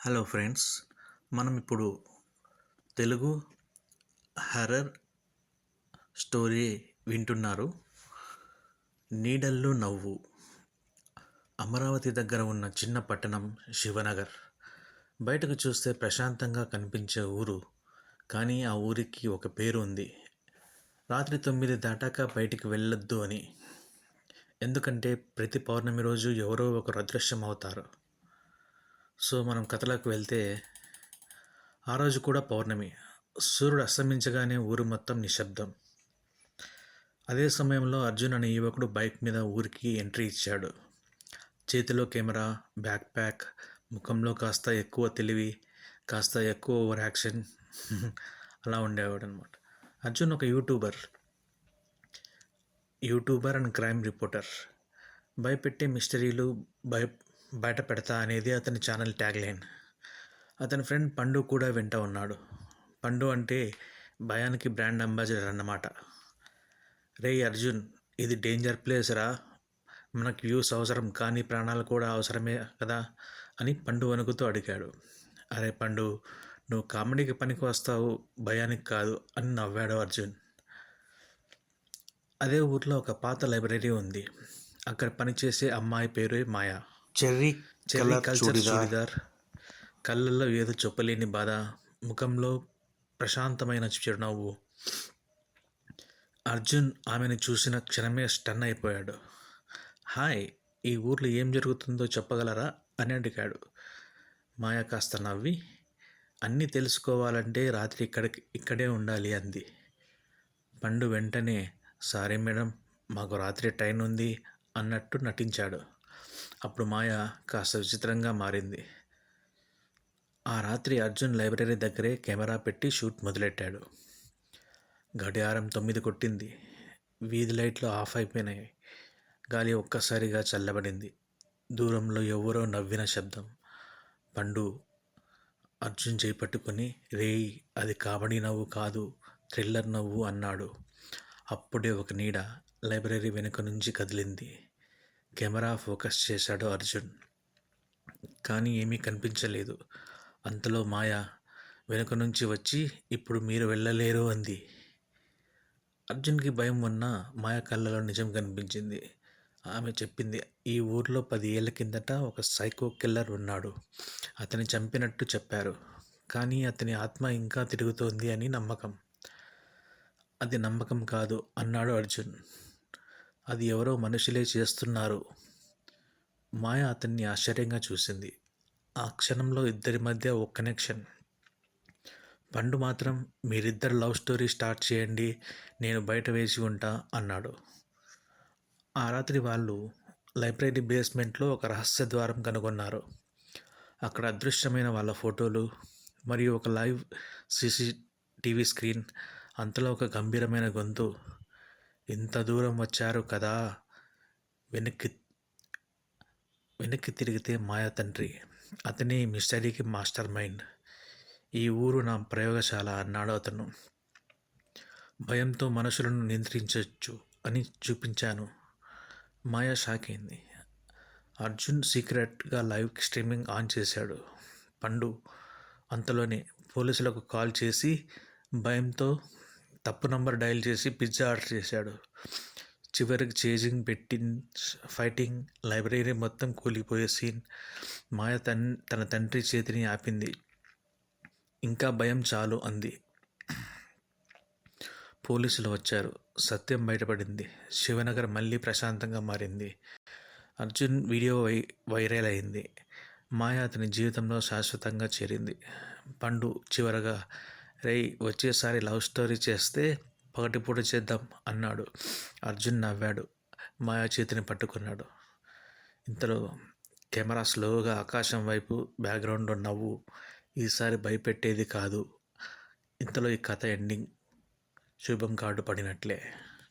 Hello friends, మనం ఇప్పుడు Telugu horror story వింటున్నారు. నీడల్లో నవ్వు. అమరావతి దగ్గర ఉన్న చిన్న పట్టణం శివనగర్. బయటకు చూస్తే ప్రశాంతంగా కనిపించే ఊరు, కానీ ఆ ఊరికి ఒక పేరు ఉంది. రాత్రి 9 దాటాక బయటికి వెళ్ళొద్దు అని. ఎందుకంటే ప్రతి పౌర్ణమి రోజు ఎవరో ఒకరు అదృశ్యం అవుతారు. సో మనం కథలోకి వెళ్తే, ఆ రోజు కూడా పౌర్ణమి. సూర్యుడు అస్తమించగానే ఊరు మొత్తం నిశ్శబ్దం. అదే సమయంలో అర్జున్ అనే యువకుడు బైక్ మీద ఊరికి ఎంట్రీ ఇచ్చాడు. చేతిలో కెమెరా, బ్యాక్ ప్యాక్, ముఖంలో కాస్త ఎక్కువ తెలివి, కాస్త ఎక్కువ ఓవర్ యాక్షన్ అలా ఉండేవాడు అనమాట. అర్జున్ ఒక యూట్యూబర్ అండ్ క్రైమ్ రిపోర్టర్. భయపెట్టే మిస్టరీలు బయట పెడతా అనేది అతని ఛానల్ ట్యాగ్ లైన్. అతని ఫ్రెండ్ పండు కూడా వెంట ఉన్నాడు. పండు అంటే భయానికి బ్రాండ్ అంబాసిడర్ అన్నమాట. రేయ్ అర్జున్, ఇది డేంజర్ ప్లేస్ రా, మనకు వ్యూస్ అవసరం కానీ ప్రాణాలు కూడా అవసరమే కదా అని పండు వణుకుతూ అడిగాడు. అరే పండు, నువ్వు కామెడీకి పనికి వస్తావు, భయానికి కాదు అని నవ్వాడు అర్జున్. అదే ఊర్లో ఒక పాత లైబ్రరీ ఉంది. అక్కడ పనిచేసే అమ్మాయి పేరు మాయా. చెర్రీ కల్చర్ చూడిదార్, కళ్ళల్లో ఏదో చెప్పలేని బాధ, ముఖంలో ప్రశాంతమైన చిరునవ్వు. అర్జున్ ఆమెను చూసిన క్షణమే స్టన్ అయిపోయాడు. హాయ్, ఈ ఊర్లో ఏం జరుగుతుందో చెప్పగలరా అని అడిగాడు. మాయ కాస్త నవ్వి, అన్నీ తెలుసుకోవాలంటే రాత్రి ఇక్కడే ఉండాలి అంది. పండు వెంటనే, సారీ మేడం, మాకు రాత్రి ట్రైన్ ఉంది అన్నట్టు నటించాడు. అప్పుడు మాయ కాస్త విచిత్రంగా మారింది. ఆ రాత్రి అర్జున్ లైబ్రరీ దగ్గరే కెమెరా పెట్టి షూట్ మొదలెట్టాడు. గడియారం 9 కొట్టింది. వీధి లైట్లు ఆఫ్ అయిపోయినాయి. గాలి ఒక్కసారిగా చల్లబడింది. దూరంలో ఎవరో నవ్విన శబ్దం. పండు అర్జున్ చేయి పట్టుకుని, రేయ్, అది కామెడీ నవ్వు కాదు, థ్రిల్లర్ నవ్వు అన్నాడు. అప్పుడే ఒక నీడ లైబ్రరీ వెనుక నుంచి కదిలింది. కెమెరా ఫోకస్ చేశాడు అర్జున్, కానీ ఏమీ కనిపించలేదు. అంతలో మాయ వెనుక నుంచి వచ్చి, ఇప్పుడు మీరు వెళ్ళలేరు అంది. అర్జున్కి భయం ఉన్నా మాయ కళ్ళలో నిజం కనిపించింది. ఆమె చెప్పింది, ఈ ఊర్లో 10 ఏళ్ల కిందట ఒక సైకో కిల్లర్ ఉన్నాడు. అతని చంపినట్టు చెప్పారు, కానీ అతని ఆత్మ ఇంకా తిరుగుతోంది అని నమ్మకం. అది నమ్మకం కాదు అన్నాడు అర్జున్. అది ఎవరో మనుషులే చేస్తున్నారు. మాయ అతన్ని ఆశ్చర్యంగా చూసింది. ఆ క్షణంలో ఇద్దరి మధ్య ఒక కనెక్షన్. పండు మాత్రం, మీరిద్దరు లవ్ స్టోరీ స్టార్ట్ చేయండి, నేను బయట వేసి ఉంటా అన్నాడు. ఆ రాత్రి వాళ్ళు లైబ్రరీ బేస్మెంట్లో ఒక రహస్య ద్వారం కనుగొన్నారు. అక్కడ అదృశ్యమైన వాళ్ళ ఫోటోలు మరియు ఒక లైవ్ CCTV స్క్రీన్. అంతలో ఒక గంభీరమైన గొంతు, ఇంత దూరం వచ్చారు కదా. వెనక్కి తిరిగితే మాయా తండ్రి. అతని మిస్టరీకి మాస్టర్ మైండ్. ఈ ఊరు నా ప్రయోగశాల అన్నాడు అతను. భయంతో మనుషులను నియంత్రించవచ్చు అని చూపించాను. మాయా షాక్ అయింది. అర్జున్ సీక్రెట్గా లైవ్ స్ట్రీమింగ్ ఆన్ చేశాడు. పండు అంతలోనే పోలీసులకు కాల్ చేసి భయంతో తప్పు నంబర్ డయల్ చేసి పిజ్జా ఆర్డర్ చేశాడు. చివరికి చేజింగ్, ఫైటింగ్, లైబ్రరీ మొత్తం కూలిపోయే సీన్. మాయ తన తండ్రి చేతిని ఆపింది. ఇంకా భయం చాలు అంది. పోలీసులు వచ్చారు. సత్యం బయటపడింది. శివనగర్ మళ్ళీ ప్రశాంతంగా మారింది. అర్జున్ వీడియో వైరల్ అయింది. మాయ అతని జీవితంలో శాశ్వతంగా చేరింది. పండు చివరగా, రేయ్, వచ్చేసారి లవ్ స్టోరీ చేస్తే పగటిపూట చేద్దాం అన్నాడు. అర్జున్ నవ్వాడు. మాయా చేతిని పట్టుకున్నాడు. ఇంతలో కెమెరా స్లోగా ఆకాశం వైపు, బ్యాక్గ్రౌండ్లో నవ్వు. ఈసారి భయపెట్టేది కాదు. ఇంతలో ఈ కథ ఎండింగ్. శుభం కార్డు పడినట్లే.